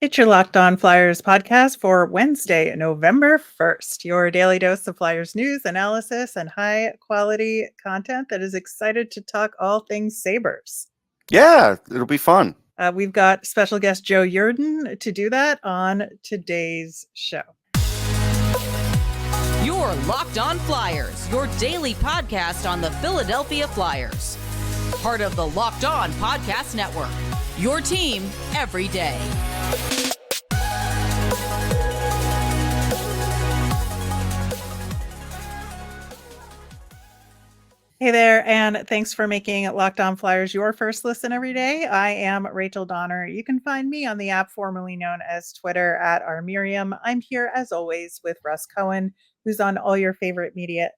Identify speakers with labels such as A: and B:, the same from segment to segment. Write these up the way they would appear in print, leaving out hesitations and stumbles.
A: It's your Locked On Flyers podcast for Wednesday, November 1st. Your daily dose of Flyers news, analysis, and high quality content that is excited to talk all things Sabres.
B: Yeah, it'll be fun.
A: We've got special guest Joe Yerdon to do that on today's show.
C: Your Locked On Flyers, your daily podcast on the Philadelphia Flyers. Part of the Locked On Podcast Network. Your team every day.
A: Hey there, and thanks for making Locked On Flyers your first listen every day. I am Rachel Donner. You can find me on the app formerly known as Twitter at @rmiriam. I'm here as always with Russ Cohen, who's on all your favorite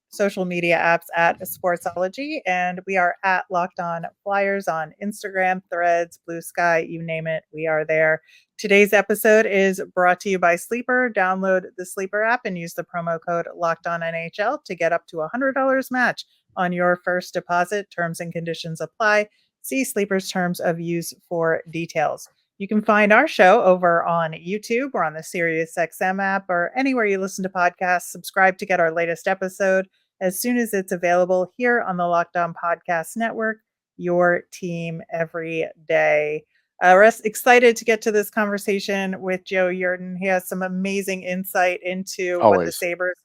A: social media apps at Sportsology, and we are at Locked On Flyers on Instagram, Threads, Blue Sky, you name it, we are there. Today's episode is brought to you by Sleeper. Download the Sleeper app and use the promo code LOCKEDONNHL to get up to $100 match on your first deposit. Terms and conditions apply. See Sleeper's terms of use for details. You can find our show over on YouTube or on the SiriusXM app or anywhere you listen to podcasts. Subscribe to get our latest episode as soon as it's available here on the Locked On Podcast Network, your team every day. Russ, excited to get to this conversation with Joe Yerdon. He has some amazing insight into what the Sabres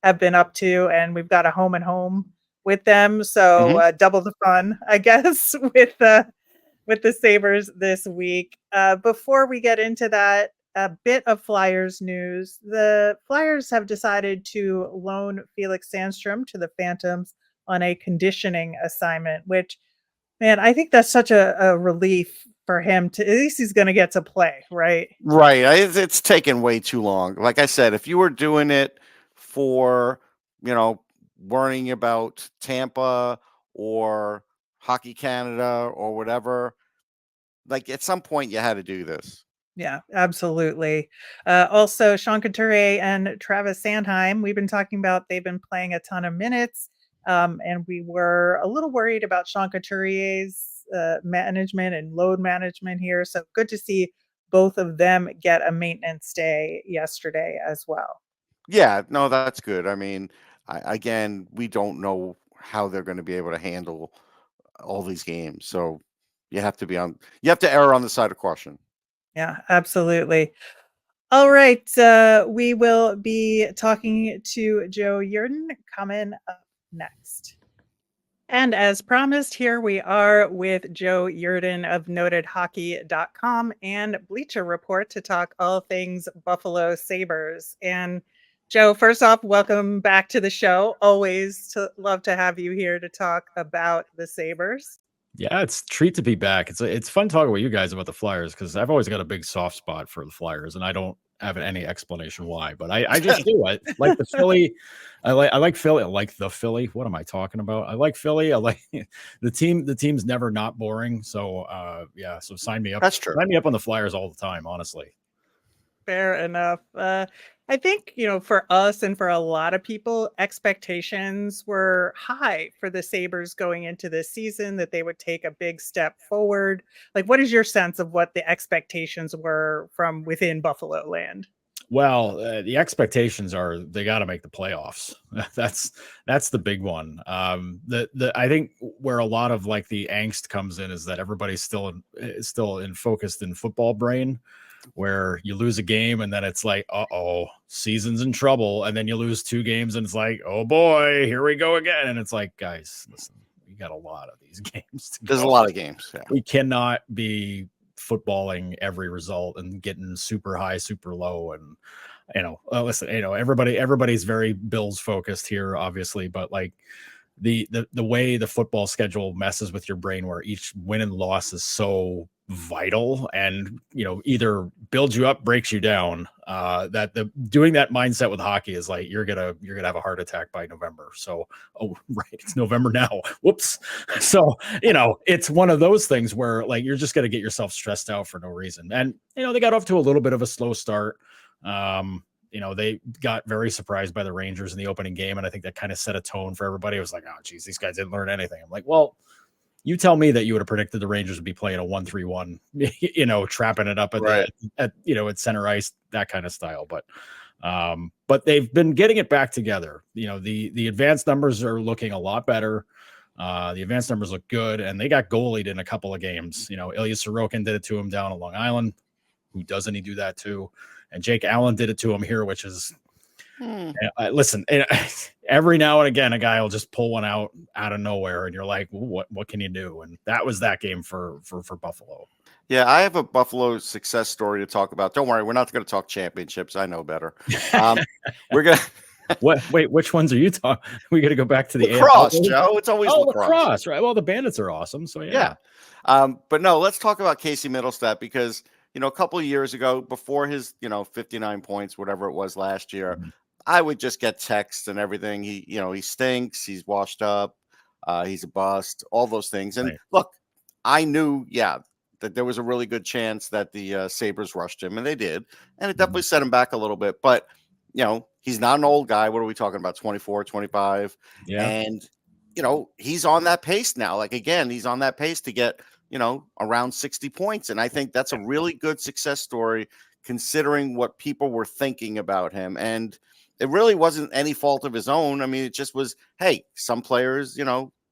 A: have been up to, and we've got a home and home with them. So double the fun, I guess, with the Sabres this week. Before we get into that, a bit of Flyers news. The Flyers have decided to loan Felix Sandstrom to the Phantoms on a conditioning assignment, which, man, I think that's such a relief for him to, at least he's going to get to play, right?
B: Right. It's taken way too long. Like I said, if you were doing it for, worrying about Tampa or Hockey Canada or whatever, like at some point you had to do this.
A: Yeah, absolutely. Also, Sean Couturier and Travis Sanheim, we've been talking about, they've been playing a ton of minutes, and we were a little worried about Sean Couturier's management and load management here. So good to see both of them get a maintenance day yesterday as well.
B: Yeah, no, that's good. I mean, again, we don't know how they're going to be able to handle all these games. So you have to err on the side of caution.
A: Yeah, absolutely. All right. We will be talking to Joe Yerdon coming up next. And as promised, here we are with Joe Yerdon of notedhockey.com and Bleacher Report to talk all things Buffalo Sabres. And Joe, first off, welcome back to the show. Always love to have you here to talk about the Sabres.
D: Yeah, it's a treat to be back. It's fun talking with you guys about the Flyers because I've always got a big soft spot for the Flyers, and I don't have any explanation why, but I just do. I like the Philly. I like Philly. I like the Philly. What am I talking about? I like Philly. I like the team. The team's never not boring. So yeah. So sign me up.
B: That's true.
D: Sign me up on the Flyers all the time. Honestly.
A: Fair enough. I think, for us and for a lot of people, expectations were high for the Sabres going into this season, that they would take a big step forward. Like, what is your sense of what the expectations were from within Buffalo land?
D: Well, the expectations are they got to make the playoffs. That's the big one. I think where a lot of like the angst comes in is that everybody's still focused in football brain, where you lose a game and then it's like, season's in trouble. And then you lose 2 games and it's like, oh boy, here we go again. And it's like, guys, listen, we got a lot of these games.
B: There's a lot of games. Yeah.
D: We cannot be footballing every result and getting super high, super low. And, listen, everybody's very Bills focused here, obviously, but like the way the football schedule messes with your brain, where each win and loss is so vital and either builds you up, breaks you down, that doing that mindset with hockey is like you're gonna have a heart attack by November. So right, it's November now, whoops. So it's one of those things where like you're just gonna get yourself stressed out for no reason. And they got off to a little bit of a slow start. They got very surprised by the Rangers in the opening game, and I think that kind of set a tone for everybody. It was like, oh geez, these guys didn't learn anything. I'm like, well, You tell me that you would have predicted the Rangers would be playing a 1-3-1, trapping it up at at center ice, that kind of style. But they've been getting it back together. The advanced numbers are looking a lot better. The advanced numbers look good, and they got goalied in a couple of games. Ilya Sorokin did it to him down on Long Island. Who doesn't he do that to? And Jake Allen did it to him here, which is listen. Every now and again, a guy will just pull one out of nowhere, and you're like, "What can you do?" And that was that game for Buffalo.
B: Yeah, I have a Buffalo success story to talk about. Don't worry, we're not going to talk championships. I know better. We're gonna.
D: Wait, which ones are you talking? We got to go back to the
B: lacrosse, Joe. It's always
D: lacrosse, right? Well, the Bandits are awesome, so yeah.
B: But no, let's talk about Casey Middlestadt because a couple of years ago, before his 59 points, whatever it was last year, I would just get texts and everything. He stinks. He's washed up. He's a bust. All those things. And look, I knew, that there was a really good chance that the Sabres rushed him, and they did, and it definitely set him back a little bit. But he's not an old guy. What are we talking about? 24, 25.
D: Yeah.
B: And, he's on that pace now. Like, again, he's on that pace to get, around 60 points. And I think that's a really good success story considering what people were thinking about him. And it really wasn't any fault of his own. I mean, it just was, hey, some players,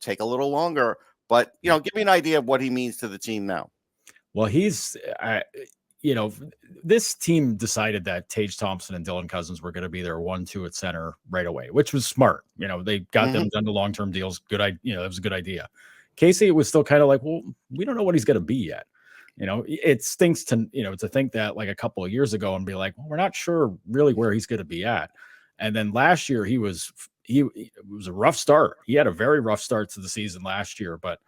B: take a little longer. But, give me an idea of what he means to the team now.
D: Well, he's this team decided that Tage Thompson and Dylan Cousins were going to be their 1-2 at center right away, which was smart. They got them done to long-term deals. Good idea. That was a good idea. Casey, it was still kind of like, well, we don't know what he's going to be yet. It stinks to think that like a couple of years ago and be like, well, we're not sure really where he's going to be at. And then last year it was a rough start. He had a very rough start to the season last year, but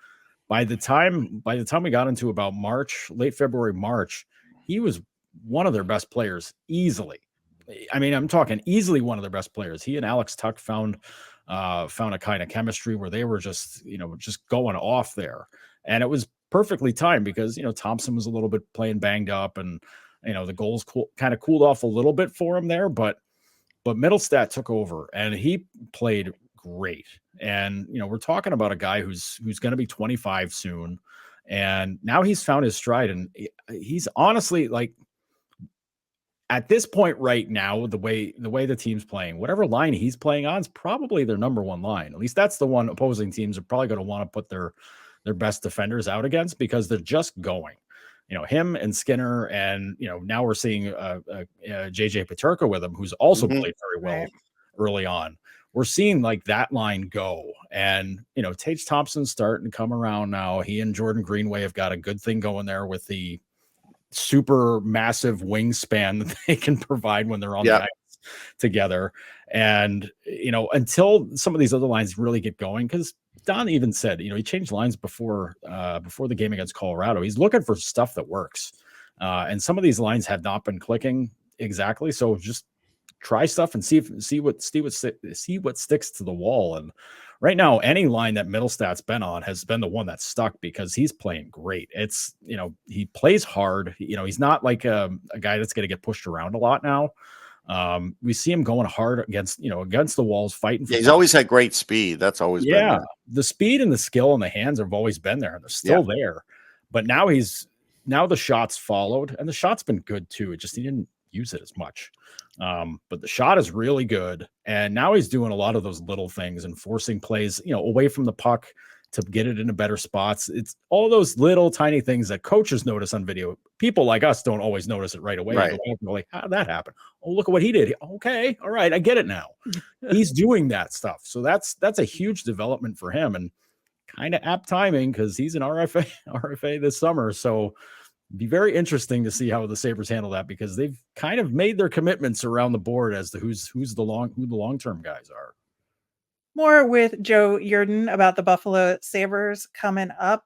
D: by the time we got into about late February, March, he was one of their best players easily. I mean, I'm talking easily one of their best players. He and Alex Tuch found a kind of chemistry where they were just going off there. And it was perfectly timed because, Thompson was a little bit playing banged up and, the goals kind of cooled off a little bit for him there, but Middlestadt took over and he played great. And, we're talking about a guy who's going to be 25 soon. And now he's found his stride. And he's honestly like, at this point right now, the way the team's playing, whatever line he's playing on is probably their number one line. At least that's the one opposing teams are probably going to want to put their best defenders out against because they're just going. Him and Skinner, and now we're seeing JJ Peterka with him, who's also played very well early on. We're seeing like that line go, and Tage Thompson's starting to come around now. He and Jordan Greenway have got a good thing going there with the super massive wingspan that they can provide when they're on the ice together. And until some of these other lines really get going, because Don even said, he changed lines before the game against Colorado. He's looking for stuff that works. And some of these lines have not been clicking exactly. So just try stuff and see what sticks to the wall. And right now, any line that Middlestadt's been on has been the one that's stuck because he's playing great. It's, he plays hard. He's not like a guy that's going to get pushed around a lot now. We see him going hard against the walls, fighting.
B: He's always had great speed. That's always been there.
D: The speed and the skill and the hands have always been there, and they're still there. But now the shots followed, and the shot's been good too. It just he didn't use it as much. But the shot is really good, and now he's doing a lot of those little things and forcing plays, away from the puck to get it into better spots. It's all those little tiny things that coaches notice on video. People like us don't always notice it right away.
B: Right.
D: They're like, how did that happen? Oh, look at what he did. Okay. All right. I get it now. He's doing that stuff. So that's a huge development for him, and kind of apt timing because he's an RFA this summer. So it'd be very interesting to see how the Sabres handle that, because they've kind of made their commitments around the board as to who the long-term guys are.
A: More with Joe Yerdon about the Buffalo Sabres coming up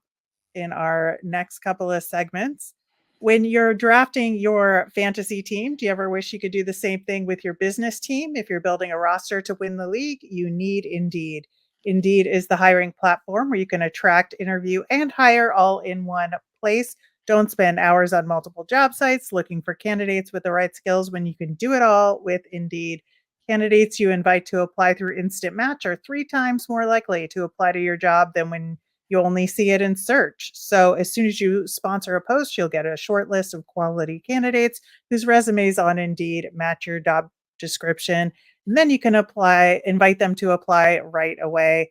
A: in our next couple of segments. When you're drafting your fantasy team, do you ever wish you could do the same thing with your business team? If you're building a roster to win the league, you need Indeed. Indeed is the hiring platform where you can attract, interview, and hire all in one place. Don't spend hours on multiple job sites looking for candidates with the right skills when you can do it all with Indeed. Candidates you invite to apply through Instant Match are 3 times more likely to apply to your job than when You only see it in search. So as soon as you sponsor a post, you'll get a short list of quality candidates whose resumes on Indeed match your job description. And then you can invite them to apply right away.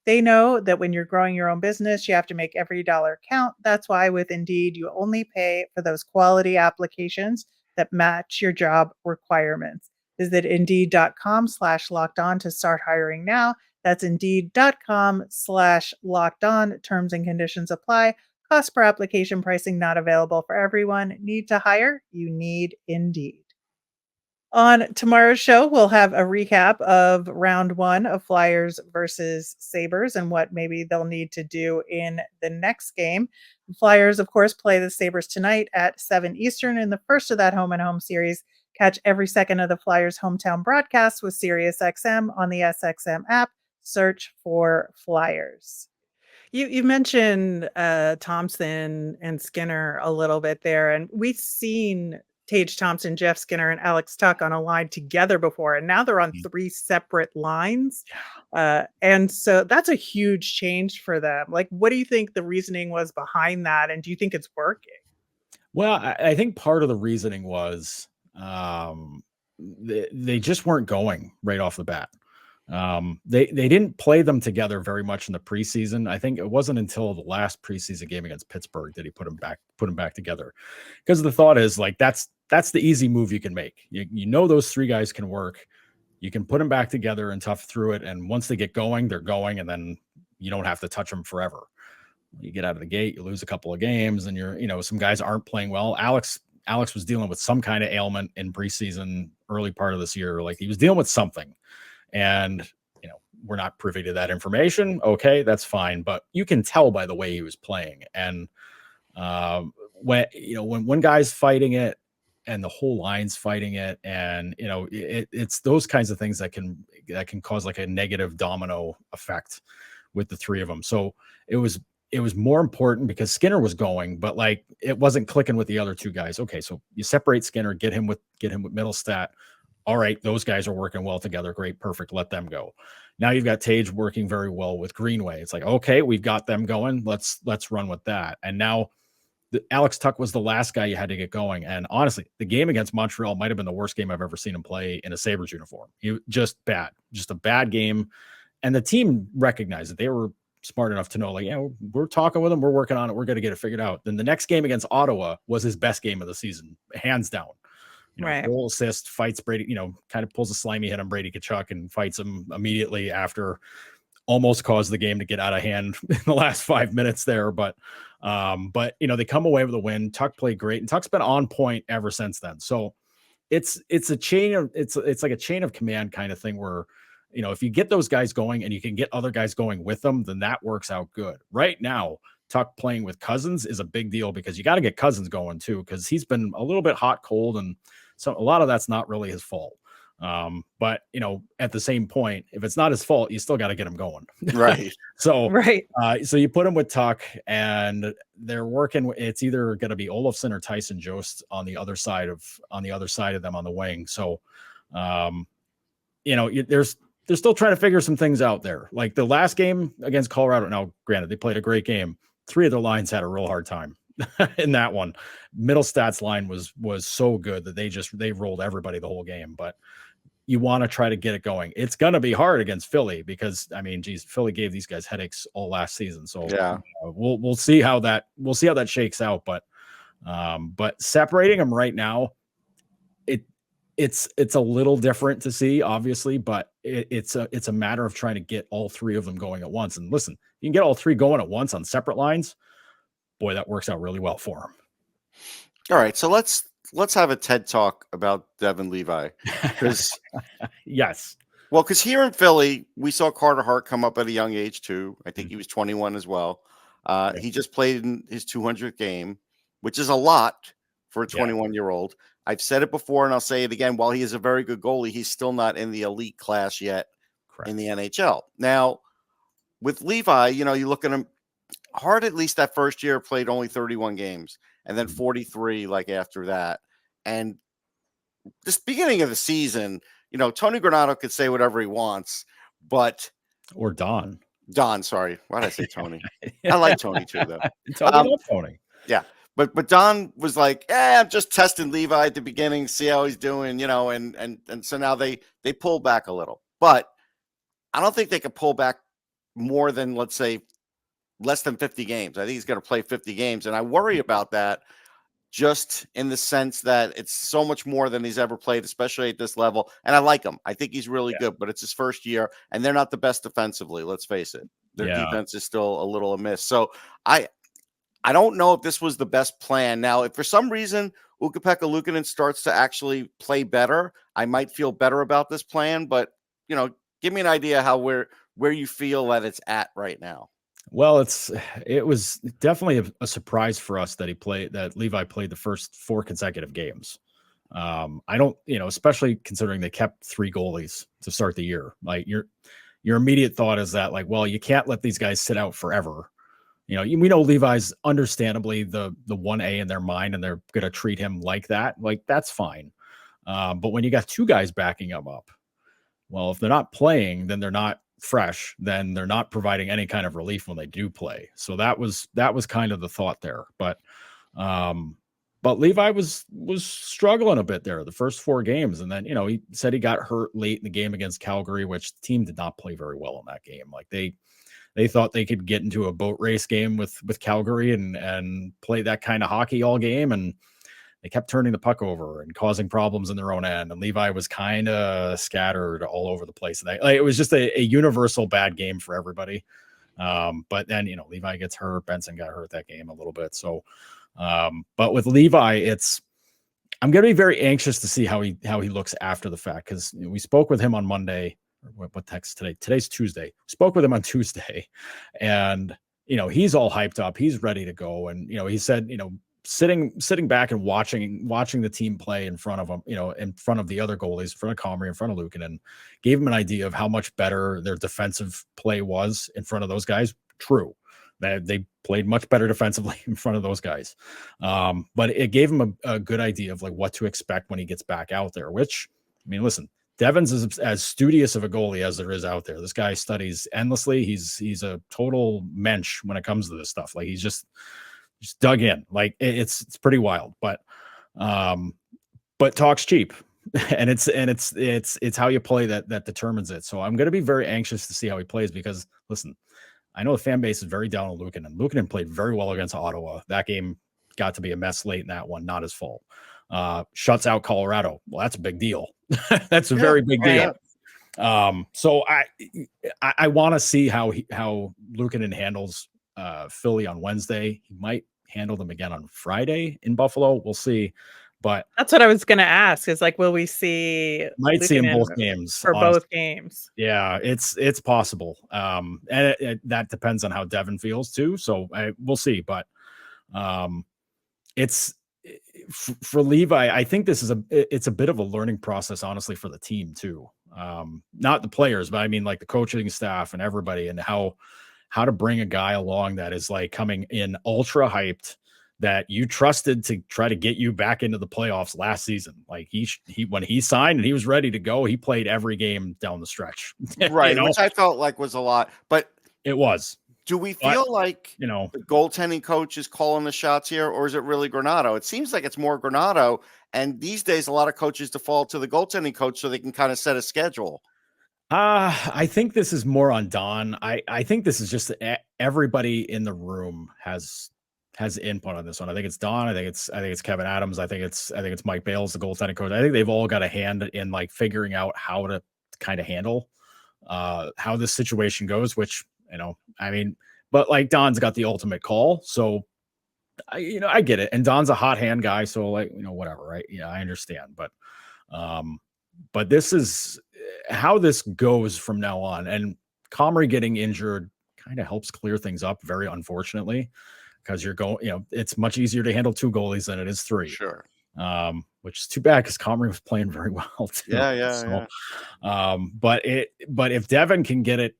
A: They know that when you're growing your own business, you have to make every dollar count. That's why with Indeed, you only pay for those quality applications that match your job requirements. Visit Indeed.com/locked on to start hiring now. That's Indeed.com/locked on. Terms and conditions apply. Cost per application pricing not available for everyone. Need to hire? You need Indeed. On tomorrow's show, we'll have a recap of round 1 of Flyers versus Sabres and what maybe they'll need to do in the next game. The Flyers, of course, play the Sabres tonight at 7 Eastern in the first of that home-and-home series. Catch every second of the Flyers' hometown broadcast with SiriusXM on the SXM app. Search for Flyers. You mentioned Thompson and Skinner a little bit there, and we've seen Tage Thompson, Jeff Skinner, and Alex Tuch on a line together before, and now they're on 3 separate lines. And so that's a huge change for them. Like, what do you think the reasoning was behind that, and do you think it's working?
D: Well, I think part of the reasoning was they just weren't going right off the bat. They didn't play them together very much in the preseason. I think it wasn't until the last preseason game against Pittsburgh that he put them back together. Because the thought is like that's the easy move you can make. You know those 3 guys can work. You can put them back together and tough through it. And once they get going, they're going, and then you don't have to touch them forever. You get out of the gate, you lose a couple of games, and some guys aren't playing well. Alex was dealing with some kind of ailment in preseason, early part of this year. Like he was dealing with something. And, we're not privy to that information. Okay, that's fine. But you can tell by the way he was playing. And when one guy's fighting it and the whole line's fighting it, and, it's those kinds of things that can cause like a negative domino effect with the 3 of them. So it was more important because Skinner was going, but like it wasn't clicking with the other 2 guys. Okay, so you separate Skinner, get him with Middlestadt. All right, those guys are working well together. Great, perfect. Let them go. Now you've got Tage working very well with Greenway. It's like, okay, we've got them going. Let's run with that. And now Alex Tuch was the last guy you had to get going. And honestly, the game against Montreal might have been the worst game I've ever seen him play in a Sabres uniform. He just a bad game. And the team recognized it. They were smart enough to know, like, we're talking with him. We're working on it. We're going to get it figured out. Then the next game against Ottawa was his best game of the season, hands down.
A: Right.
D: Goal assist, fights Brady, kind of pulls a slimy hit on Brady Tkachuk and fights him immediately after, almost caused the game to get out of hand in the last 5 minutes there. But they come away with a win. Tuch played great, and Tuch's been on point ever since then. So it's a chain of, it's like a chain of command kind of thing where, if you get those guys going and you can get other guys going with them, then that works out good. Right now, Tuch playing with Cousins is a big deal because you got to get Cousins going too, because he's been a little bit hot, cold, and so a lot of that's not really his fault. But at the same point, if it's not his fault, you still got to get him going.
B: Right.
D: So you put him with Tuch, and they're working. It's either going to be Olofsson or Tyson Jost on the other side of them on the wing. So, they're still trying to figure some things out there. Like the last game against Colorado. Now, granted, they played a great game. 3 of their lines had a real hard time in that one. Middlestadt's line was so good that they rolled everybody the whole game. But you want to try to get it going. It's going to be hard against Philly because Philly gave these guys headaches all last season. So yeah, we'll see how that shakes out. But separating them right now, it's a little different to see, obviously, but it's a matter of trying to get all 3 of them going at once. And listen, you can get all 3 going at once on separate lines. Boy, that works out really well for them.
B: All right, so let's have a TED talk about Devin Levi.
D: Yes.
B: Well, because here in Philly, we saw Carter Hart come up at a young age too. I think he was 21 as well. He just played in his 200th game, which is a lot for a 21-year-old. I've said it before, and I'll say it again. While he is a very good goalie, he's still not in the elite class yet in the NHL. Now, with Levi, you look at him, Hart at least that first year played only 31 games, and then 43 like after that. And this beginning of the season, Tony Granato could say whatever he wants, but
D: or Don.
B: Don, sorry. Why did I say Tony? I like Tony too, though.
D: Tony, love Tony.
B: Yeah. But Don was like, I'm just testing Levi at the beginning, see how he's doing, and so now they pull back a little. But I don't think they could pull back more than, let's say, less than 50 games. I think he's going to play 50 games. And I worry about that just in the sense that it's so much more than he's ever played, especially at this level. And I like him. I think he's really good, but it's his first year, and they're not the best defensively. Let's face it. Their defense is still a little amiss. So I don't know if this was the best plan. Now, if for some reason Ukko-Pekka Luukkonen starts to actually play better, I might feel better about this plan. But, give me an idea how where you feel that it's at right now.
D: Well, it was definitely a surprise for us that Levi played the first 4 consecutive games. I don't, especially considering they kept 3 goalies to start the year. Like your immediate thought is that, like, well, you can't let these guys sit out forever. We know Levi's understandably the 1A in their mind, and they're going to treat him like that. Like, that's fine. But when you got 2 guys backing him up, well, if they're not playing, then they're not fresh, then they're not providing any kind of relief when they do play. So that was kind of the thought there. But Levi was struggling a bit there the first 4 games. And then, he said he got hurt late in the game against Calgary, which the team did not play very well in that game. Like they thought they could get into a boat race game with Calgary and play that kind of hockey all game. And they kept turning the puck over and causing problems in their own end. And Levi was kind of scattered all over the place. It was just a universal bad game for everybody. But then, Levi gets hurt. Benson got hurt that game a little bit. So, but with Levi, I'm going to be very anxious to see how he looks after the fact. Cause we spoke with him on Monday. What text today? Today's Tuesday. Spoke with him on Tuesday, and he's all hyped up. He's ready to go. And he said, sitting back and watching the team play in front of him, in front of the other goalies, in front of Comrie, in front of Luukkonen, gave him an idea of how much better their defensive play was in front of those guys. True, that they played much better defensively in front of those guys, but it gave him a good idea of like what to expect when he gets back out there. Which, I mean, listen. Devon's is as studious of a goalie as there is out there. This guy studies endlessly. He's a total mensch when it comes to this stuff. Like, he's just dug in. Like, it's pretty wild. But talk's cheap, and it's how you play that determines it. So I'm going to be very anxious to see how he plays, because listen, I know the fan base is very down on Luukkonen, and Luukkonen played very well against Ottawa. That game got to be a mess late in that one, not his fault. Shuts out Colorado. Well, that's a big deal. That's a very big deal. So I want to see how Luukkonen handles Philly on Wednesday. He might handle them again on Friday in Buffalo. We'll see. But
A: that's what I was going to ask, is like, will we see?
D: Might see in both games.
A: For both games.
D: Yeah, it's possible. And that depends on how Devon feels too. So we'll see. But it's for Levi. I think it's a bit of a learning process, honestly, for the team too. Not the players, but I mean, like, the coaching staff and everybody, and how to bring a guy along that is like coming in ultra hyped, that you trusted to try to get you back into the playoffs last season. Like, he when he signed and he was ready to go, he played every game down the stretch.
B: Right. Which I felt like was a lot, but
D: it was.
B: Do we feel like the goaltending coach is calling the shots here, or is it really Granato? It seems like it's more Granato. And these days, a lot of coaches default to the goaltending coach so they can kind of set a schedule.
D: I think this is more on Don. I think this is just everybody in the room has input on this one. I think it's Don. I think it's Kevin Adams. I think it's Mike Bales, the goaltending coach. I think they've all got a hand in like figuring out how to kind of handle how this situation goes, which, I mean, but like, Don's got the ultimate call. So I get it. And Don's a hot hand guy. So, like, whatever. Right. Yeah, I understand. But this is how this goes from now on. And Comrie getting injured kind of helps clear things up, very unfortunately, because you're going, it's much easier to handle 2 goalies than it is 3.
B: Sure.
D: Which is too bad, because Comrie was playing very well too.
B: Yeah.
D: But if Devon can get it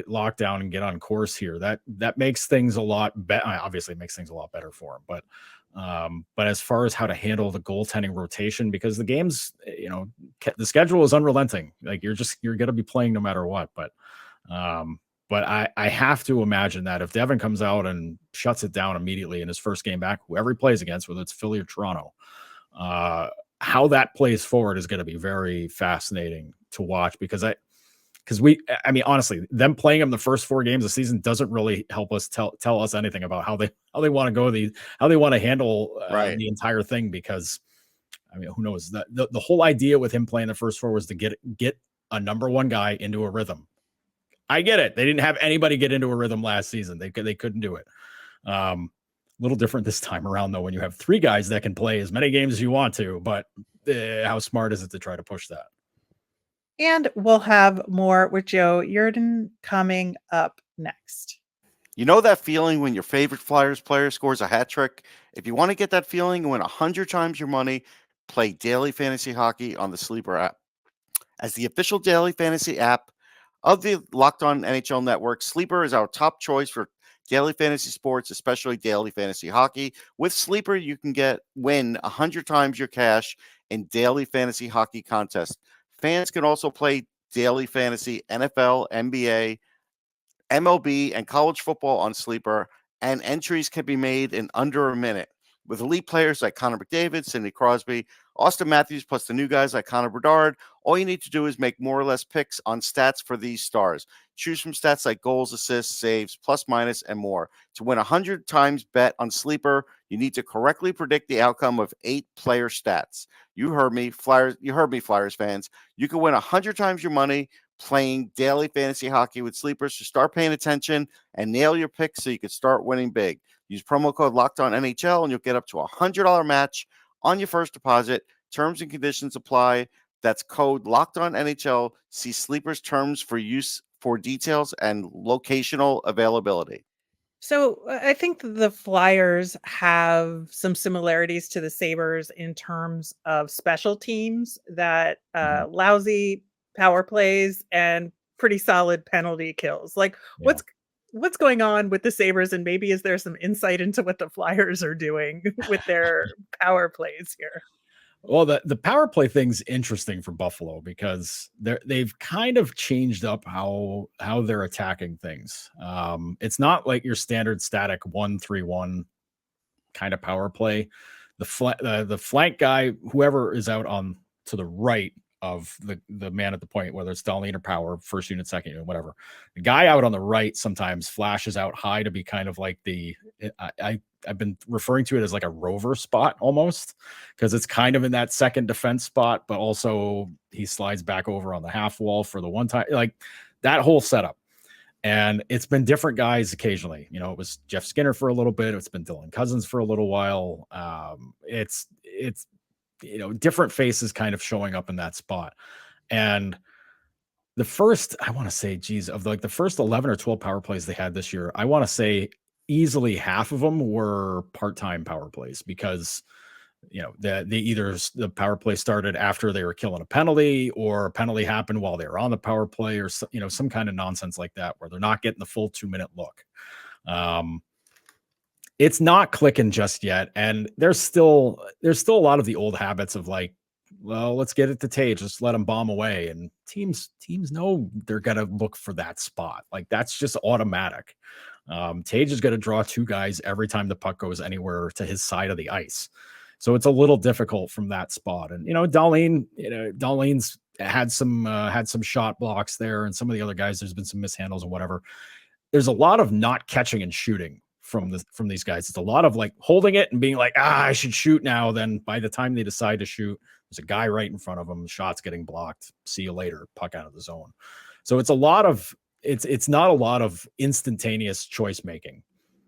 D: locked down and get on course here, that makes things a lot better. Obviously, it makes things a lot better for him. But as far as how to handle the goaltending rotation, because the games, the schedule is unrelenting. Like, you're going to be playing no matter what. But But I have to imagine that if Devin comes out and shuts it down immediately in his first game back, whoever he plays against, whether it's Philly or Toronto, how that plays forward is going to be very fascinating to watch, because I mean, honestly, them playing him the first 4 games of the season doesn't really help us tell us anything about how they want to go, how they want to handle the entire thing, because I mean, who knows? The whole idea with him playing the first 4 was to get a number 1 guy into a rhythm. I get it. They didn't have anybody get into a rhythm last season. They couldn't do it. A little different this time around, though, when you have 3 guys that can play as many games as you want to. But how smart is it to try to push that?
A: And we'll have more with Joe Yerdon coming up next.
B: You know that feeling when your favorite Flyers player scores a hat trick? If you want to get that feeling and win 100 times your money, play daily fantasy hockey on the Sleeper app. As the official daily fantasy app of the Locked On NHL Network, Sleeper is our top choice for daily fantasy sports, especially daily fantasy hockey. With Sleeper, you can win 100 times your cash in daily fantasy hockey contests. Fans can also play daily fantasy NFL, NBA, MLB, and college football on Sleeper, and entries can be made in under a minute. With elite players like Connor McDavid, Sidney Crosby, Austin Matthews, plus the new guys like Connor Bedard, all you need to do is make more or less picks on stats for these stars. Choose from stats like goals, assists, saves, plus, minus, and more. To win 100 times bet on Sleeper, you need to correctly predict the outcome of 8 player stats. You heard me, Flyers. You heard me, Flyers fans. You can win 100 times your money playing daily fantasy hockey with Sleepers. So start paying attention and nail your picks so you can start winning big. Use promo code LOCKEDONNHL and you'll get up to a $100 match on your first deposit. Terms and conditions apply. That's code LOCKEDONNHL. See Sleepers terms for use for details and locational availability.
A: So I think the Flyers have some similarities to the Sabres in terms of special teams, that lousy power plays and pretty solid penalty kills. Like, what's going on with the Sabres, and maybe is there some insight into what the Flyers are doing with their power plays here?
D: Well, the power play thing's interesting for Buffalo, because they've kind of changed up how they're attacking things. It's not like your standard static 1-3-1 kind of power play. The flank guy, whoever is out on to the right of the man at the point, whether it's Dahlin or Power, first unit, second unit, whatever. The guy out on the right sometimes flashes out high to be kind of like I've been referring to it as like a rover spot almost, because it's kind of in that second defense spot, but also he slides back over on the half wall for the one time, like that whole setup. And it's been different guys occasionally. You know, it was Jeff Skinner for a little bit. It's been Dylan Cousins for a little while. It's you know, different faces kind of showing up in that spot. And the first, I want to say, of like the first 11 or 12 power plays they had this year, I want to say easily half of them were part-time power plays, because, you know, the power play started after they were killing a penalty, or a penalty happened while they were on the power play, or, you know, some kind of nonsense like that, where they're not getting the full 2-minute look. It's not clicking just yet. And there's still a lot of the old habits of like, well, let's get it to Tage. Just let him bomb away. And teams know they're going to look for that spot. Like, that's just automatic. Tage is going to draw 2 guys every time the puck goes anywhere to his side of the ice. So it's a little difficult from that spot. And, you know, Dahlin's had some shot blocks there, and some of the other guys, there's been some mishandles and whatever. There's a lot of not catching and shooting from these guys. It's a lot of like holding it and being like, I should shoot now. Then by the time they decide to shoot, there's a guy right in front of them. The shot's getting blocked. See you later. Puck out of the zone. So it's not a lot of instantaneous choice making.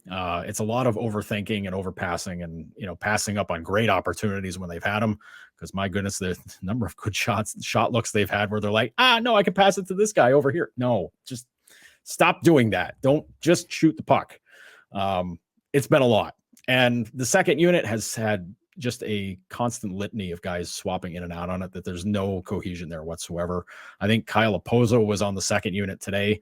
D: It's a lot of overthinking and overpassing, and, you know, passing up on great opportunities when they've had them. Because my goodness, the number of good shot looks they've had where they're like, no, I can pass it to this guy over here. No, just stop doing that. Don't just shoot the puck. It's been a lot. And the second unit has had just a constant litany of guys swapping in and out on it, that there's no cohesion there whatsoever. I think Kyle Opozo was on the second unit today,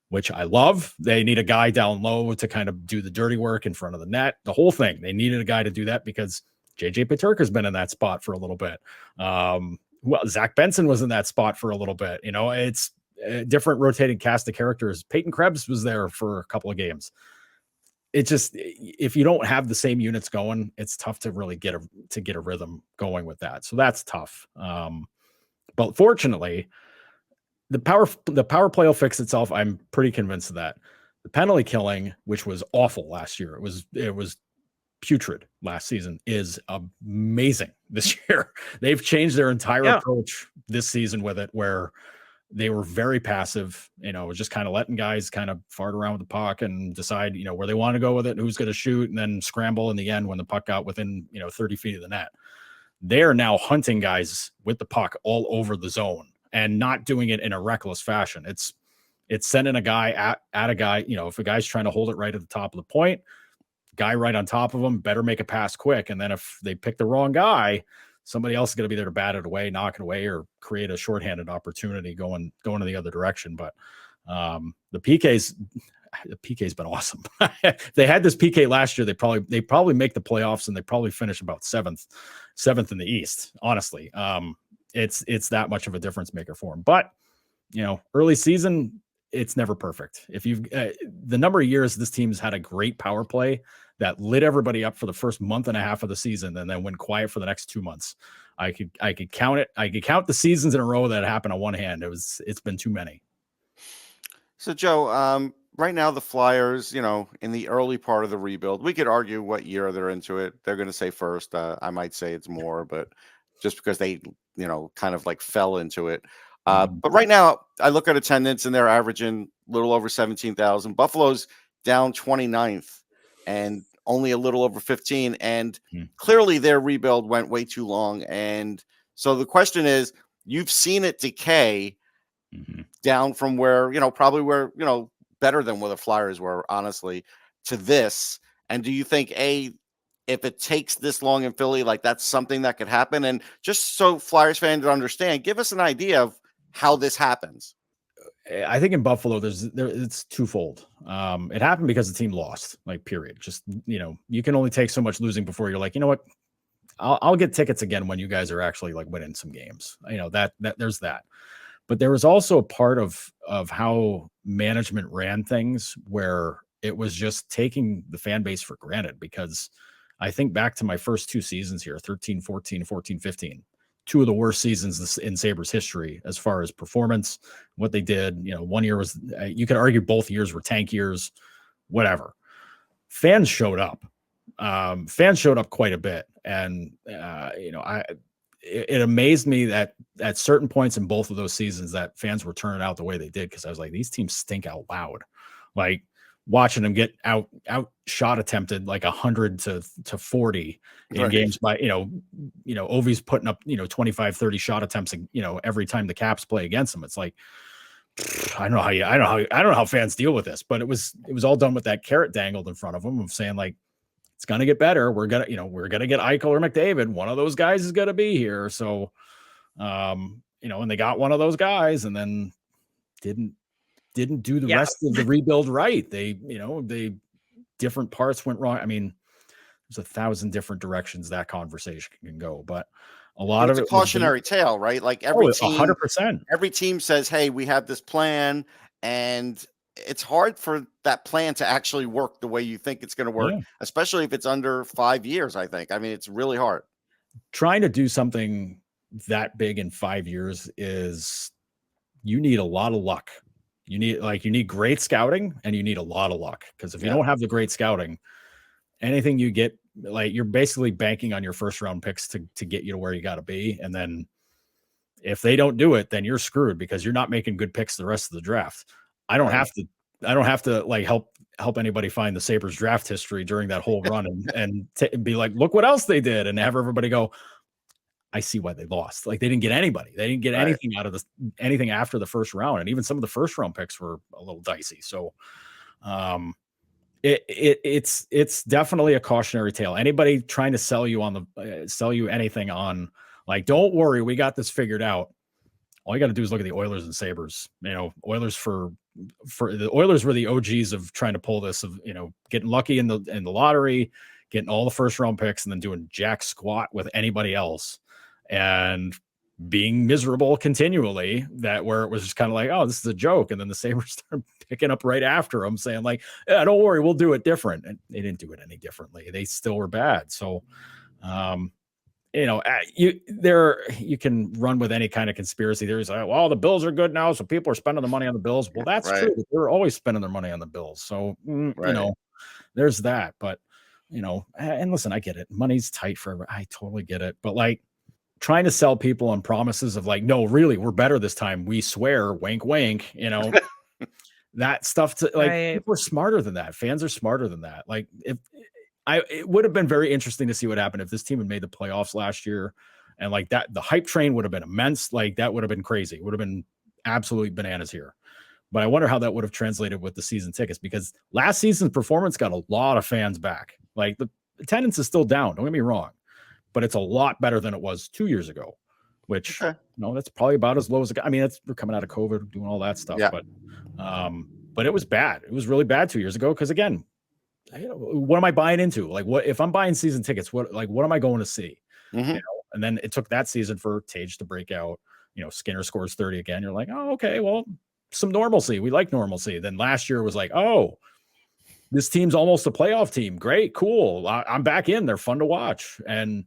D: which I love. They need a guy down low to kind of do the dirty work in front of the net. The whole thing. They needed a guy to do that, because JJ Peterka's been in that spot for a little bit. Well, Zach Benson was in that spot for a little bit. You know, different rotating cast of characters. Peyton Krebs was there for a couple of games. It just, if you don't have the same units going, it's tough to really get a rhythm going with that. So that's tough. But fortunately, the power play will fix itself. I'm pretty convinced of that. The penalty killing, which was awful last year, it was putrid last season, is amazing this year. They've changed their entire approach this season with it, where they were very passive, just kind of letting guys kind of fart around with the puck and decide, where they want to go with it and who's going to shoot, and then scramble in the end when the puck got within, 30 feet of the net. They're now hunting guys with the puck all over the zone and not doing it in a reckless fashion. It's sending a guy at a guy, if a guy's trying to hold it right at the top of the point, guy right on top of him better make a pass quick. And then if they pick the wrong guy, somebody else is going to be there to bat it away, knock it away, or create a shorthanded opportunity going in the other direction. But the PK's been awesome. They had this PK last year. They probably make the playoffs, and they probably finish about seventh in the East. Honestly, it's that much of a difference maker for them. But early season, it's never perfect. If you've the number of years this team's had a great power play that lit everybody up for the first month and a half of the season, and then went quiet for the next 2 months. I could count it. I could count the seasons in a row that happened on one hand. It's been too many.
B: So Joe, right now the Flyers, in the early part of the rebuild, we could argue what year they're into it. They're going to say first. I might say it's more, but just because they, kind of like fell into it. But right now, I look at attendance and they're averaging a little over 17,000. Buffalo's down 29th and only a little over 15. And clearly their rebuild went way too long. And so the question is, you've seen it decay down from where, probably where, better than where the Flyers were, honestly, to this. And do you think, if it takes this long in Philly, like that's something that could happen? And just so Flyers fans understand, give us an idea of how this happens.
D: I think in Buffalo, it's twofold. It happened because the team lost, like, period. Just, you can only take so much losing before you're like, you know what, I'll get tickets again when you guys are actually like winning some games. That there's that. But there was also a part of how management ran things where it was just taking the fan base for granted, because I think back to my first two seasons here, 13, 14, 14, 15, two of the worst seasons in Sabres history as far as performance, what they did. 1 year was, you could argue both years were tank years, whatever. Fans showed up. Fans showed up quite a bit. And, it amazed me that at certain points in both of those seasons that fans were turning out the way they did, because I was like, these teams stink out loud. Like, watching them get out shot attempted like 100 to 40 in games by, Ovi's putting up, 25, 30 shot attempts, every time the Caps play against them. It's like, I don't know how fans deal with this, but it was all done with that carrot dangled in front of them of saying, like, it's going to get better. We're going to get Eichel or McDavid. One of those guys is going to be here. So, and they got one of those guys, and then didn't do the rest of the rebuild right. They different parts went wrong. I mean, there's 1,000 different directions that conversation can go, but a lot of
B: it's
D: it
B: a cautionary tale, right? Like every team,
D: 100%.
B: Every team says, "Hey, we have this plan," and it's hard for that plan to actually work the way you think it's going to work, especially if it's under 5 years. I think. I mean, it's really hard.
D: Trying to do something that big in 5 years you need a lot of luck. You need great scouting, and you need a lot of luck, because if you don't have the great scouting, anything you get, like, you're basically banking on your first round picks to get you to where you got to be. And then if they don't do it, then you're screwed, because you're not making good picks the rest of the draft. I don't have to like help anybody find the Sabres draft history during that whole run and be like, look what else they did, and have everybody go, I see why they lost. Like, they didn't get anybody. They didn't get anything out of anything after the first round. And even some of the first round picks were a little dicey. So it's definitely a cautionary tale. Anybody trying to sell you anything on, like, don't worry, we got this figured out. All you got to do is look at the Oilers and Sabres. Oilers for the Oilers were the OGs of trying to pull this, of, getting lucky in the lottery, getting all the first round picks, and then doing jack squat with anybody else. And being miserable continually, that where it was just kind of like, oh, this is a joke. And then the Sabres started picking up right after them saying like, yeah, don't worry, we'll do it different. And they didn't do it any differently. They still were bad. So, you can run with any kind of conspiracy theories. Like, well, the Bills are good now, so people are spending the money on the Bills. Well, that's
B: Right.
D: true. They're always spending their money on the Bills. So, there's that. But, and listen, I get it. Money's tight for I totally get it. But like, trying to sell people on promises of like, no, really, we're better this time. We swear, wink, wink, that stuff to like, people are smarter than that. Fans are smarter than that. Like it would have been very interesting to see what happened if this team had made the playoffs last year and like that, the hype train would have been immense. Like that would have been crazy. It would have been absolutely bananas here. But I wonder how that would have translated with the season tickets, because last season's performance got a lot of fans back. Like the attendance is still down. Don't get me wrong. But it's a lot better than it was 2 years ago, which that's probably about as low as I mean, we're coming out of COVID, doing all that stuff. Yeah. But it was bad. It was really bad 2 years ago. Cause again, what am I buying into? Like what, if I'm buying season tickets, what am I going to see? And then it took that season for Tage to break out, Skinner scores 30 again. You're like, oh, okay, well, some normalcy. We like normalcy. Then last year was like, oh, this team's almost a playoff team. Great. Cool. I'm back in. They're fun to watch. And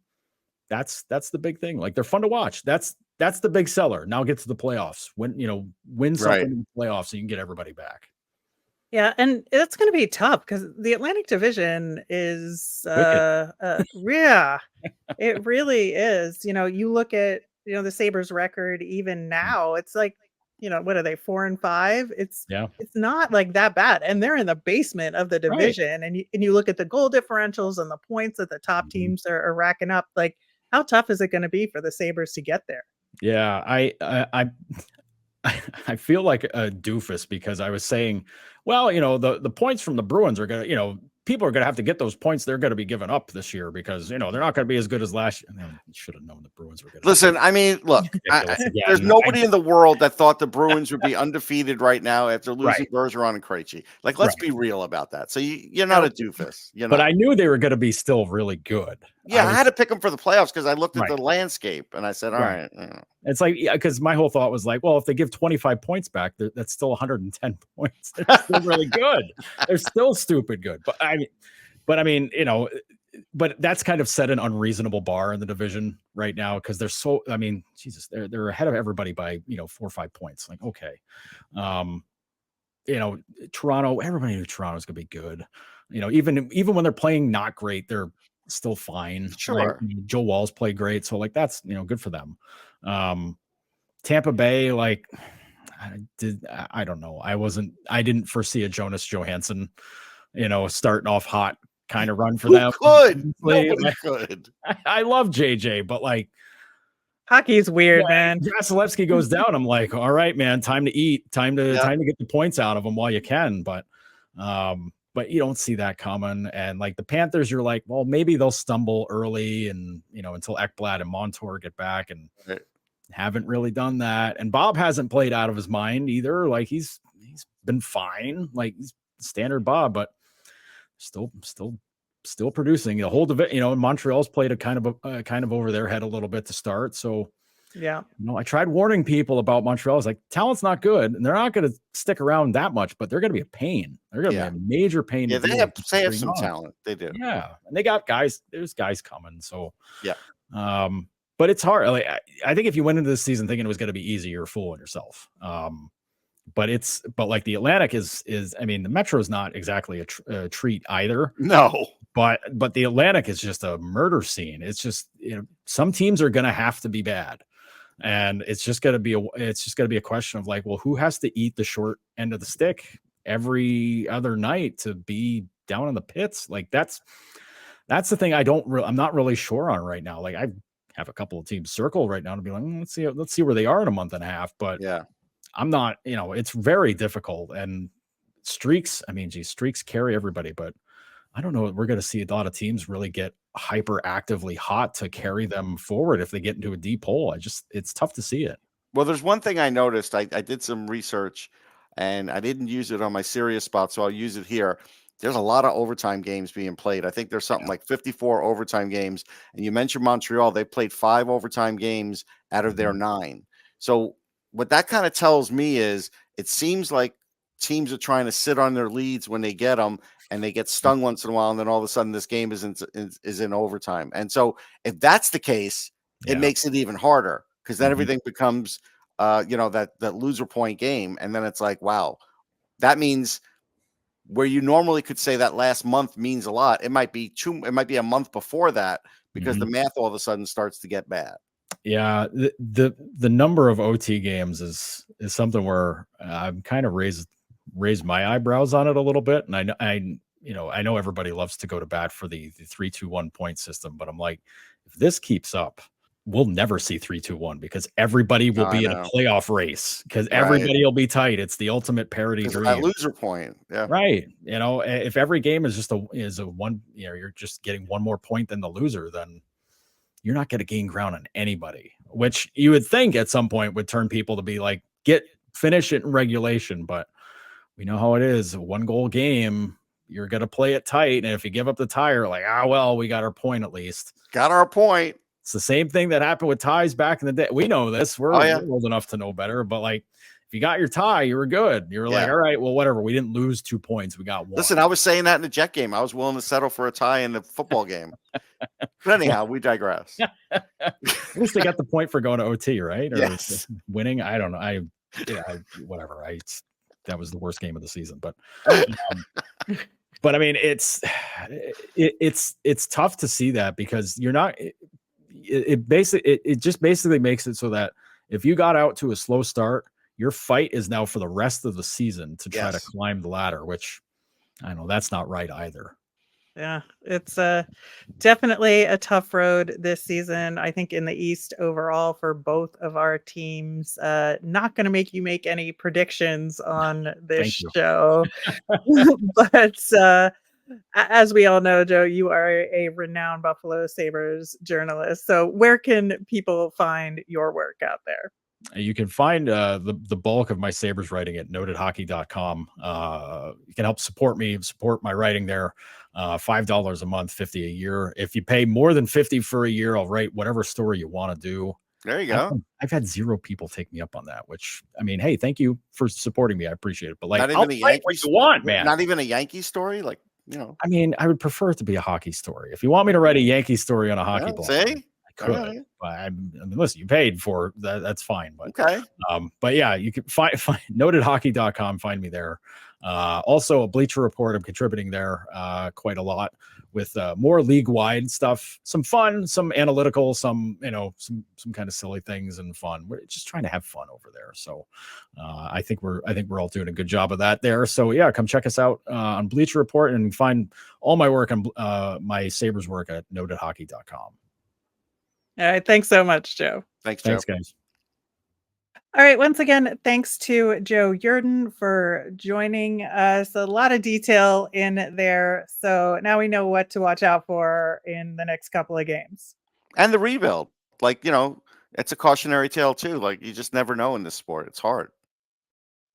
D: that's the big thing. Like they're fun to watch. That's the big seller. Now get to the playoffs. Win something in the playoffs so you can get everybody back.
A: Yeah, and it's going to be tough because the Atlantic Division is it really is. You look at the Sabres record even now. It's like, what are they, 4-5? It's not like that bad, and they're in the basement of the division. Right. And you look at the goal differentials and the points that the top teams are racking up. Like, how tough is it going to be for the Sabres to get there?
D: Yeah, I feel like a doofus because I was saying, well, the points from the Bruins are going to, people are going to have to get those points. They're going to be given up this year because, they're not going to be as good as last year. I should have known the Bruins were going to.
B: Listen, I mean, look, there's nobody in the world that thought the Bruins would be undefeated right now after losing Bergeron and Krejci. Like, let's be real about that. So you're not a doofus. But
D: I knew they were going to be still really good.
B: Yeah, I had to pick them for the playoffs because I looked at the landscape and I said, all right.
D: It's like, because my whole thought was like, well, if they give 25 points back, that's still 110 points. They're still really good. They're still stupid good. But I mean, but that's kind of set an unreasonable bar in the division right now because they're so, I mean, Jesus, they're ahead of everybody by, 4 or 5 points. Like, okay. Toronto, everybody knew Toronto's going to be good. Even when they're playing not great, they're still fine.
B: Sure.
D: Right? Joe Wall's played great. So like, that's, good for them. Tampa Bay, like I don't know. I didn't foresee a Jonas Johansson, starting off hot kind of run for them.
B: Nobody could.
D: I love JJ, but like
A: hockey's weird, man.
D: Vasilevsky goes down. I'm like, all right, man, time to eat, time to get the points out of them while you can. But you don't see that coming. And like the Panthers, you're like, well, maybe they'll stumble early and, until Ekblad and Montour get back and haven't really done that. And Bob hasn't played out of his mind either. Like he's been fine. Like he's standard Bob, but still producing the whole division. Montreal's played a kind of over their head a little bit to start. So
A: yeah,
D: I tried warning people about Montreal. I was like, talent's not good, and they're not going to stick around that much, but they're going to be a pain. They're going to be a major pain.
B: Yeah, they have some talent. They do.
D: Yeah, and they got guys. There's guys coming. So
B: yeah.
D: But it's hard. Like I think if you went into this season thinking it was going to be easy, you're fooling yourself. But like the Atlantic is. I mean, the Metro is not exactly a treat either.
B: No.
D: But the Atlantic is just a murder scene. It's just some teams are going to have to be bad. And it's just going to be a question of like, well, who has to eat the short end of the stick every other night to be down in the pits? Like that's the thing I'm not really sure on right now. Like I have a couple of teams circled right now to be like, let's see where they are in a month and a half. But
B: yeah,
D: I'm not, it's very difficult. And streaks carry everybody, but I don't know. We're going to see a lot of teams really get hyperactively hot to carry them forward if they get into a deep hole. It's tough to see it.
B: Well, there's one thing I noticed. I did some research and I didn't use it on my serious spot, so I'll use it here. there's a lot of overtime games being played. I think there's something like 54 overtime games. And you mentioned Montreal, they played 5 overtime games out of their 9. So what that kind of tells me is it seems like teams are trying to sit on their leads when they get them, and they get stung once in a while, and then all of a sudden this game is in overtime. And so if that's the case, it makes it even harder, because then everything becomes that loser point game. And then it's like, wow, that means where you normally could say that last month means a lot, it might be a month before that, because the math all of a sudden starts to get bad.
D: Yeah, the number of OT games is something where I'm kind of raised my eyebrows on it a little bit. And I know everybody loves to go to bat for the 3-2-1 point system, but I'm like, if this keeps up, we'll never see 3-2-1, because everybody will be in a playoff race, because everybody will be tight. It's the ultimate parity dream.
B: That loser point. Yeah.
D: Right. If every game is just a one, you're just getting one more point than the loser, then you're not going to gain ground on anybody, which you would think at some point would turn people to be like, finish it in regulation. But we know how it is. A 1-goal game, you're going to play it tight. And if you give up the tire, like, well, we got our point at least.
B: Got our point.
D: It's the same thing that happened with ties back in the day. We know this. We're old enough to know better. But like, if you got your tie, you were good. You were like, all right, well, whatever. We didn't lose 2 points. We got 1.
B: Listen, I was saying that in the Jet game. I was willing to settle for a tie in the football game. But anyhow, we digress.
D: At least they got the point for going to OT, right? Or
B: yes.
D: Winning. I don't know. Whatever. That was the worst game of the season. But but I mean, it's tough to see that, because you're not. It just basically makes it so that if you got out to a slow start, your fight is now for the rest of the season to try to climb the ladder, which I know that's not right either.
A: Yeah, it's definitely a tough road this season. I think in the East overall for both of our teams. Not going to make you make any predictions on this show, but as we all know, Joe, you are a renowned Buffalo Sabres journalist. So where can people find your work out there?
D: You can find the bulk of my Sabres writing at notedhockey.com. You can help support my writing there. $5 a month, $50 a year. If you pay more than $50 for a year, I'll write whatever story you want to do.
B: There you go.
D: I've had 0 people take me up on that, which, I mean, hey, thank you for supporting me. I appreciate it. But like,
B: not even a Yankee
D: what you want, man.
B: Not even a Yankee story, like,
D: I mean, I would prefer it to be a hockey story. If you want me to write a Yankee story on a hockey blog,
B: see?
D: I could. Right. But I mean, listen, you paid for that. That's fine. But
B: okay.
D: But yeah, you can find notedhockey.com. Find me there. Also a Bleacher Report. I'm contributing there quite a lot with more league-wide stuff, some fun, some analytical, some kind of silly things and fun. We're just trying to have fun over there. So I think we're all doing a good job of that there. So yeah, come check us out on Bleacher Report, and find all my work on my Sabres work at notedhockey.com.
A: All right. Thanks so much, Joe.
B: Thanks, Joe.
D: Thanks, guys.
A: All right. Once again, thanks to Joe Yerdon for joining us. A lot of detail in there. So now we know what to watch out for in the next couple of games.
B: And the rebuild. Like, it's a cautionary tale too. Like, you just never know in this sport. It's hard.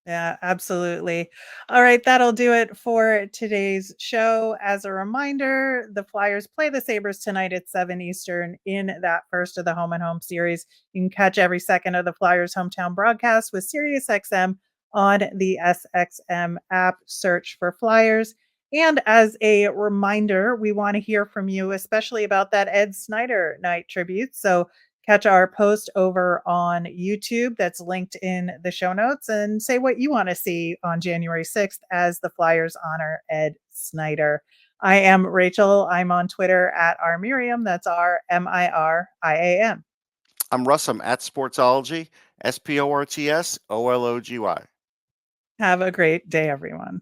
A: Yeah, absolutely. All right, that'll do it for today's show. As a reminder, the Flyers play the Sabres tonight at 7 Eastern in that first of the home and home series. You can catch every second of the Flyers hometown broadcast with SiriusXM on the SXM app. Search for Flyers. And as a reminder, we want to hear from you, especially about that Ed Snyder night tribute. So catch our post over on YouTube that's linked in the show notes, and say what you want to see on January 6th as the Flyers honor Ed Snyder. I am Rachel. I'm on Twitter at rmiriam. That's RMIRIAM.
B: I'm Russ. I'm at Sportsology, SPORTSOLOGY.
A: Have a great day, everyone.